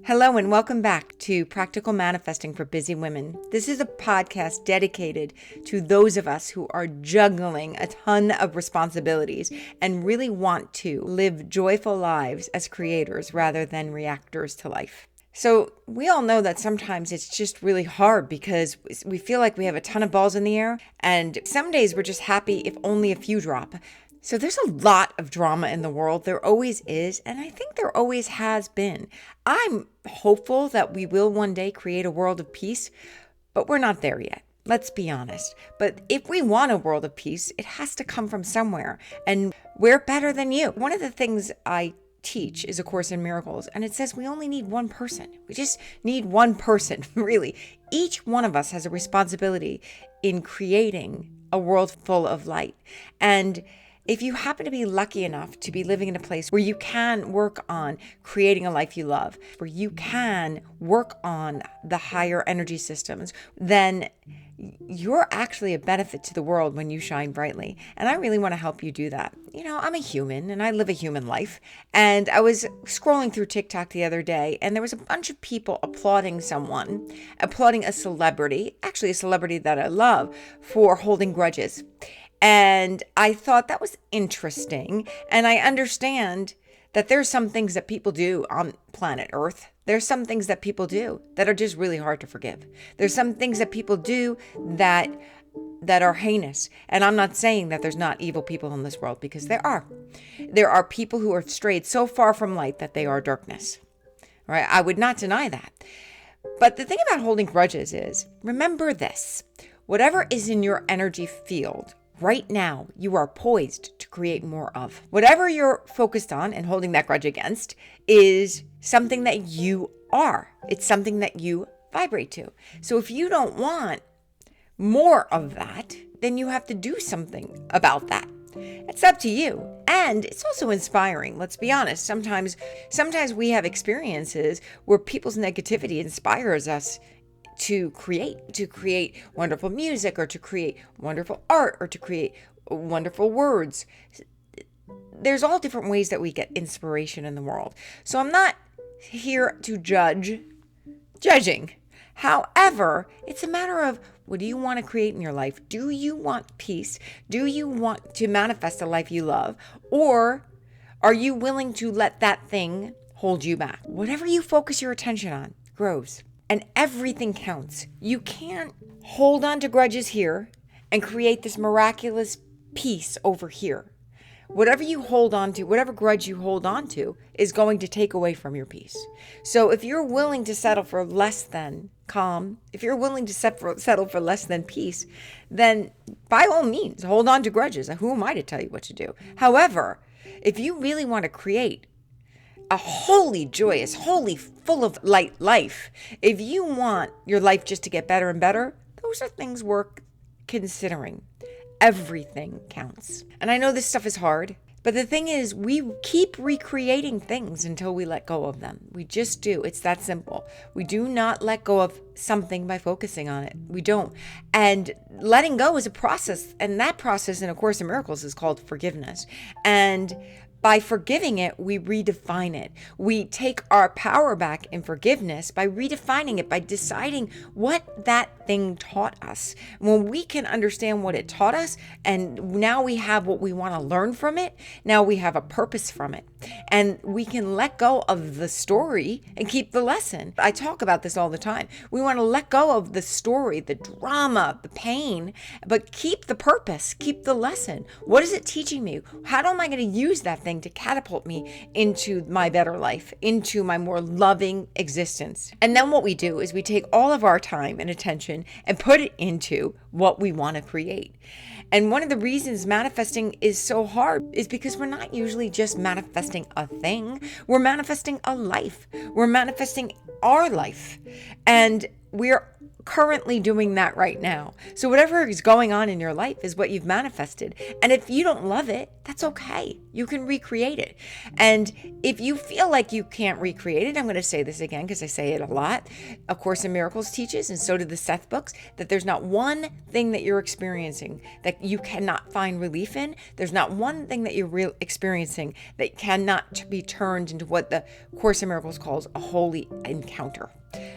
Hello and welcome back to Practical Manifesting for Busy Women. This is a podcast dedicated to those of us who are juggling a ton of responsibilities and really want to live joyful lives as creators rather than reactors to life. So we all know that sometimes it's just really hard because we feel like we have a ton of balls in the air, and some days we're just happy if only a few drop. So there's a lot of drama in the world. There always is, and I think there always has been. I'm hopeful that we will one day create a world of peace, but we're not there yet. Let's be honest. But if we want a world of peace, it has to come from somewhere, and we're better than you. One of the things I teach is A Course in Miracles, and it says we only need one person. We just need one person, really. Each one of us has a responsibility in creating a world full of light. And if you happen to be lucky enough to be living in a place where you can work on creating a life you love, where you can work on the higher energy systems, then you're actually a benefit to the world when you shine brightly. And I really want to help you do that. You know, I'm a human and I live a human life. And I was scrolling through TikTok the other day, and there was a bunch of people applauding a celebrity, actually a celebrity that I love, for holding grudges. And I thought that was interesting. And I understand that there's some things that people do on planet Earth. There's some things that people do that are just really hard to forgive. There's some things that people do that are heinous. And I'm not saying that there's not evil people in this world, because there are. There are people who are strayed so far from light that they are darkness. Right? I would not deny that. But the thing about holding grudges is, remember this: whatever is in your energy field right now, you are poised to create more of. Whatever you're focused on and holding that grudge against is something that you are. It's something that you vibrate to. So if you don't want more of that, then you have to do something about that. It's up to you. And it's also inspiring. Let's be honest. Sometimes we have experiences where people's negativity inspires us to create wonderful music, or to create wonderful art, or to create wonderful words. There's all different ways that we get inspiration in the world. So I'm not here to judging. However, it's a matter of, what do you want to create in your life? Do you want peace? Do you want to manifest a life you love? Or are you willing to let that thing hold you back? Whatever you focus your attention on grows. And everything counts. You can't hold on to grudges here and create this miraculous peace over here. Whatever you hold on to, whatever grudge you hold on to, is going to take away from your peace. So if you're willing to settle for less than calm, if you're willing to settle for less than peace, then by all means, hold on to grudges. Who am I to tell you what to do? However, if you really want to create a wholly joyous, wholly full of light life, if you want your life just to get better and better, those are things worth considering. Everything counts. And I know this stuff is hard, but the thing is, we keep recreating things until we let go of them. We just do. It's that simple. We do not let go of something by focusing on it. We don't. And letting go is a process. And that process in A Course in Miracles is called forgiveness. And by forgiving it, we redefine it. We take our power back in forgiveness by redefining it, by deciding what that thing taught us. When we can understand what it taught us, and now we have what we want to learn from it, now we have a purpose from it. And we can let go of the story and keep the lesson. I talk about this all the time. We want to let go of the story, the drama, the pain, but keep the purpose, keep the lesson. What is it teaching me? How am I going to use that thing to catapult me into my better life, into my more loving existence? And then what we do is we take all of our time and attention and put it into what we want to create. And one of the reasons manifesting is so hard is because we're not usually just manifesting a thing. We're manifesting a life. We're manifesting our life. And we're currently doing that right now. So whatever is going on in your life is what you've manifested. And if you don't love it, that's okay. You can recreate it. And if you feel like you can't recreate it, I'm going to say this again because I say it a lot. A Course in Miracles teaches, and so do the Seth books, that there's not one thing that you're experiencing that you cannot find relief in. There's not one thing that you're experiencing that cannot be turned into what the Course in Miracles calls a holy encounter.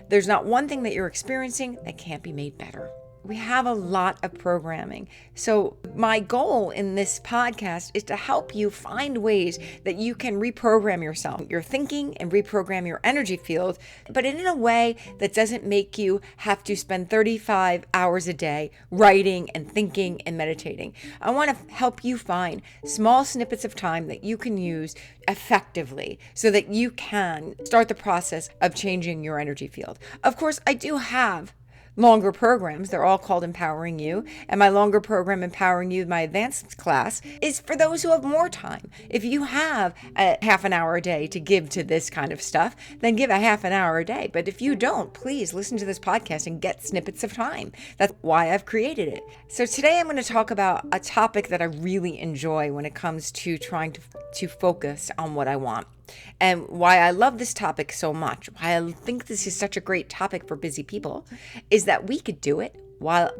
There's not one thing that you're experiencing that can't be made better. We have a lot of programming. So my goal in this podcast is to help you find ways that you can reprogram yourself, your thinking, and reprogram your energy field, but in a way that doesn't make you have to spend 35 hours a day writing and thinking and meditating. I want to help you find small snippets of time that you can use effectively so that you can start the process of changing your energy field. Of course, I do have longer programs. They're all called Empowering You. And my longer program, Empowering You, my advanced class, is for those who have more time. If you have a half an hour a day to give to this kind of stuff, then give a half an hour a day. But if you don't, please listen to this podcast and get snippets of time. That's why I've created it. So today I'm going to talk about a topic that I really enjoy when it comes to trying to focus on what I want. And why I love this topic so much, why I think this is such a great topic for busy people, is that we could do it while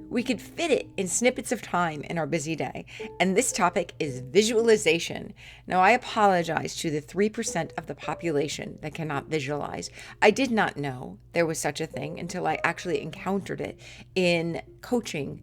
we could fit it in snippets of time in our busy day. And this topic is visualization. Now, I apologize to the 3% of the population that cannot visualize. I did not know there was such a thing until I actually encountered it in coaching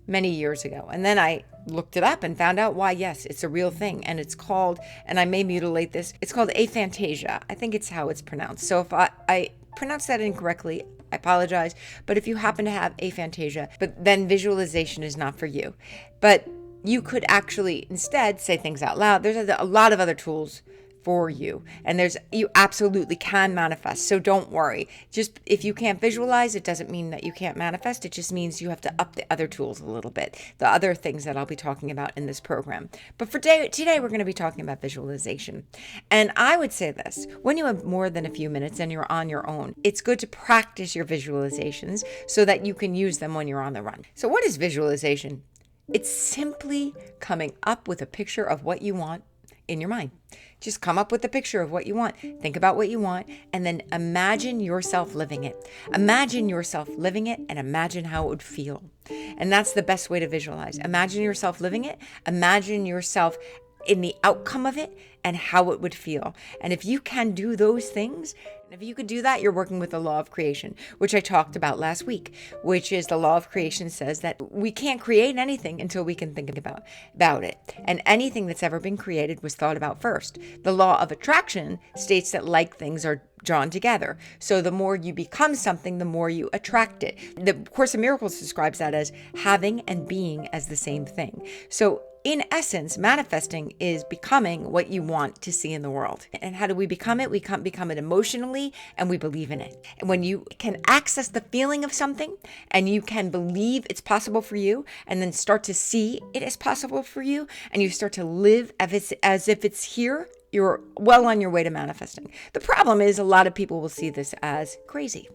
many years ago. And then I looked it up and found out why, yes, it's a real thing. And it's called, and I may mutilate this, it's called aphantasia. I think it's how it's pronounced. So if I pronounce that incorrectly, I apologize. But if you happen to have aphantasia, but then visualization is not for you. But you could actually instead say things out loud. There's a lot of other tools for you, and you absolutely can manifest. So don't worry. Just if you can't visualize, it doesn't mean that you can't manifest. It just means you have to up the other tools a little bit, the other things that I'll be talking about in this program. But for today, we're going to be talking about visualization. And I would say this: when you have more than a few minutes and you're on your own, it's good to practice your visualizations so that you can use them when you're on the run. So what is visualization? It's simply coming up with a picture of what you want in your mind. Just come up with a picture of what you want. Think about what you want, and then imagine yourself living it. Imagine yourself living it and imagine how it would feel. And that's the best way to visualize. Imagine yourself living it. Imagine yourself in the outcome of it and how it would feel. And if you can do those things, if you could do that, you're working with the law of creation, which I talked about last week, which is the law of creation says that we can't create anything until we can think about it. And anything that's ever been created was thought about first. The law of attraction states that like things are drawn together. So the more you become something, the more you attract it. The Course in Miracles describes that as having and being as the same thing. So in essence, manifesting is becoming what you want to see in the world. And how do we become it? We become it emotionally, and we believe in it. And when you can access the feeling of something and you can believe it's possible for you, and then start to see it as possible for you, and you start to live as if it's here, you're well on your way to manifesting. The problem is a lot of people will see this as crazy.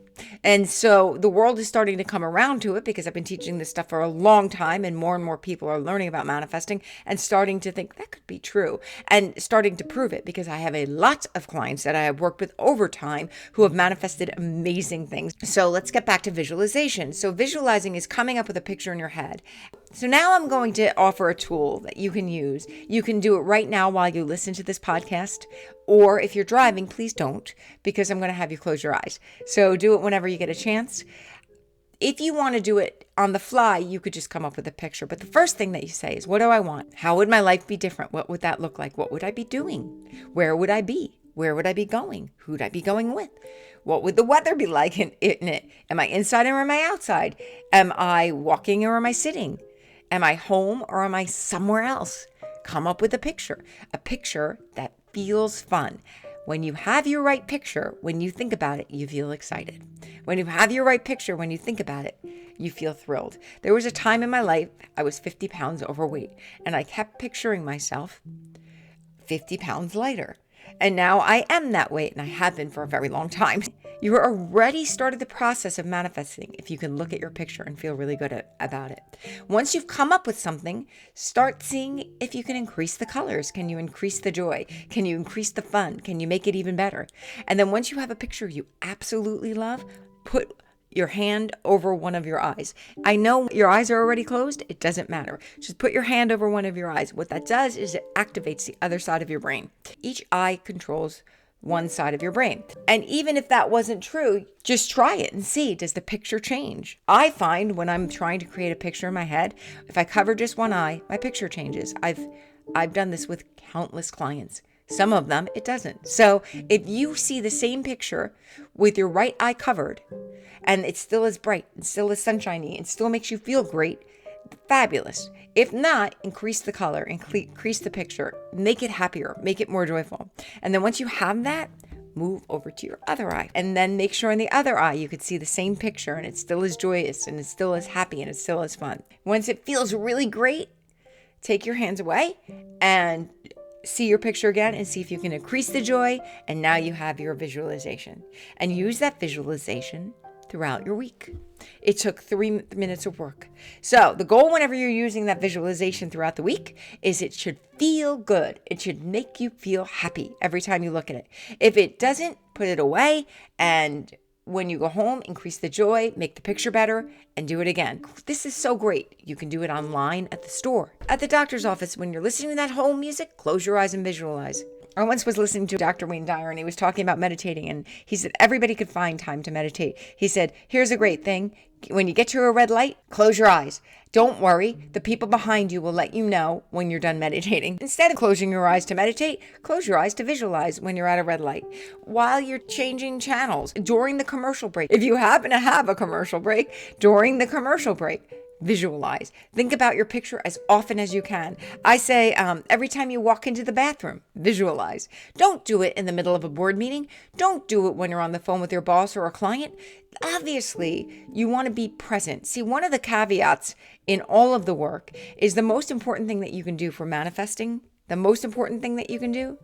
And so the world is starting to come around to it because I've been teaching this stuff for a long time, and more people are learning about manifesting and starting to think that could be true and starting to prove it, because I have a lot of clients that I have worked with over time who have manifested amazing things. So let's get back to visualization. So visualizing is coming up with a picture in your head. So now I'm going to offer a tool that you can use. You can do it right now while you listen to this podcast, or if you're driving, please don't, because I'm going to have you close your eyes. So do it whenever you get a chance. If you want to do it on the fly, you could just come up with a picture. But the first thing that you say is, what do I want? How would my life be different? What would that look like? What would I be doing? Where would I be? Where would I be going? Who would I be going with? What would the weather be like in it? Am I inside or am I outside? Am I walking or am I sitting? Am I home or am I somewhere else? Come up with a picture that feels fun. When you have your right picture, when you think about it, you feel excited. When you have your right picture, when you think about it, you feel thrilled. There was a time in my life I was 50 pounds overweight, and I kept picturing myself 50 pounds lighter. And now I am that way, and I have been for a very long time. You already started the process of manifesting if you can look at your picture and feel really good about it. Once you've come up with something, start seeing if you can increase the colors. Can you increase the joy? Can you increase the fun? Can you make it even better? And then once you have a picture you absolutely love, put your hand over one of your eyes. I know your eyes are already closed. It doesn't matter. Just put your hand over one of your eyes. What that does is it activates the other side of your brain. Each eye controls one side of your brain. And even if that wasn't true, just try it and see, does the picture change? I find when I'm trying to create a picture in my head, if I cover just one eye, my picture changes. I've done this with countless clients. Some of them, it doesn't. So if you see the same picture with your right eye covered and it's still as bright and still as sunshiny and still makes you feel great, fabulous. If not, increase the color, increase the picture, make it happier, make it more joyful. And then once you have that, move over to your other eye and then make sure in the other eye you could see the same picture and it's still as joyous and it's still as happy and it's still as fun. Once it feels really great, take your hands away and see your picture again and see if you can increase the joy. And now you have your visualization, and use that visualization throughout your week. It took 3 minutes of work. So the goal whenever you're using that visualization throughout the week is it should feel good. It should make you feel happy every time you look at it. If it doesn't, put it away, and when you go home, increase the joy, make the picture better, and do it again. This is so great. You can do it online, at the store, at the doctor's office. When you're listening to that home music, close your eyes and visualize. I once was listening to Dr. Wayne Dyer, and he was talking about meditating, and he said everybody could find time to meditate. He said, here's a great thing. When you get to a red light, close your eyes. Don't worry. The people behind you will let you know when you're done meditating. Instead of closing your eyes to meditate, close your eyes to visualize when you're at a red light. While you're changing channels, during the commercial break, if you happen to have a commercial break, during the commercial break, visualize. Think about your picture as often as you can. I say every time you walk into the bathroom, visualize. Don't do it in the middle of a board meeting. Don't do it when you're on the phone with your boss or a client. Obviously, you want to be present. See, one of the caveats in all of the work is the most important thing that you can do for manifesting, the most important thing that you can do,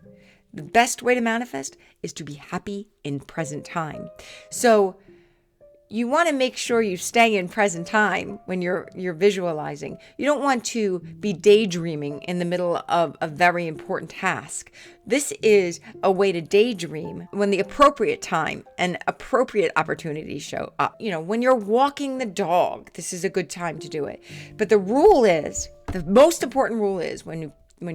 the best way to manifest is to be happy in present time. So you want to make sure you stay in present time when you're visualizing. You don't want to be daydreaming in the middle of a very important task. This is a way to daydream when the appropriate time and appropriate opportunities show up. You know, when you're walking the dog, this is a good time to do it. But the most important rule is when you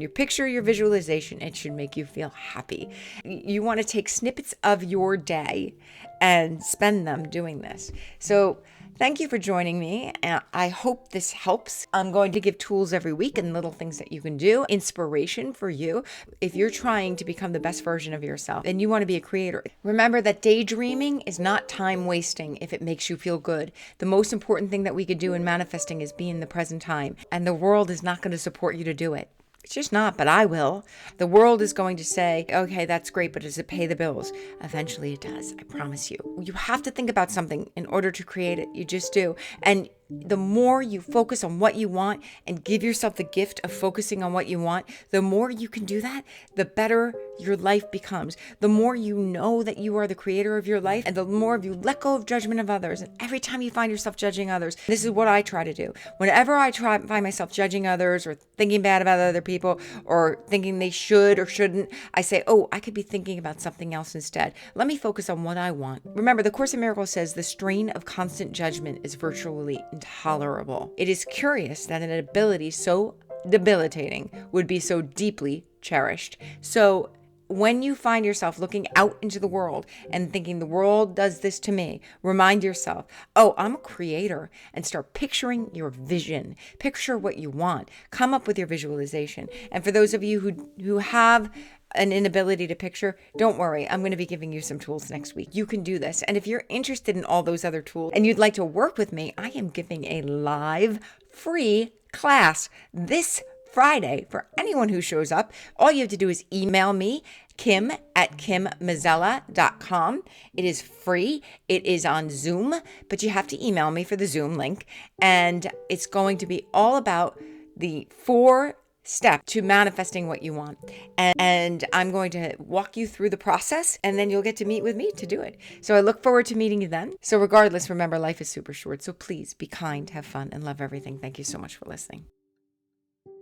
picture your visualization, it should make you feel happy. You want to take snippets of your day and spend them doing this. So thank you for joining me. I hope this helps. I'm going to give tools every week and little things that you can do, inspiration for you. If you're trying to become the best version of yourself and you want to be a creator, remember that daydreaming is not time wasting if it makes you feel good. The most important thing that we could do in manifesting is be in the present time, and the world is not going to support you to do it. It's just not, but I will. The world is going to say, okay, that's great, but does it pay the bills? Eventually it does, I promise you. You have to think about something in order to create it. You just do. And the more you focus on what you want and give yourself the gift of focusing on what you want, the more you can do that, the better your life becomes. The more you know that you are the creator of your life, and the more you let go of judgment of others. And every time you find yourself judging others, this is what I try to do. Whenever I find myself judging others or thinking bad about other people or thinking they should or shouldn't, I say, oh, I could be thinking about something else instead. Let me focus on what I want. Remember, the Course in Miracles says the strain of constant judgment is virtually intolerable. It is curious that an ability so debilitating would be so deeply cherished. So when you find yourself looking out into the world and thinking the world does this to me, remind yourself, oh, I'm a creator, and start picturing your vision. Picture what you want. Come up with your visualization. And for those of you who have an inability to picture, don't worry. I'm going to be giving you some tools next week. You can do this. And if you're interested in all those other tools and you'd like to work with me, I am giving a live free class this Friday for anyone who shows up. All you have to do is email me, kim@kimmazzella.com. It is free. It is on Zoom, but you have to email me for the Zoom link. And it's going to be all about the 4 step to manifesting what you want. And I'm going to walk you through the process, and then you'll get to meet with me to do it. So I look forward to meeting you then. So regardless, remember, life is super short. So please be kind, have fun, and love everything. Thank you so much for listening.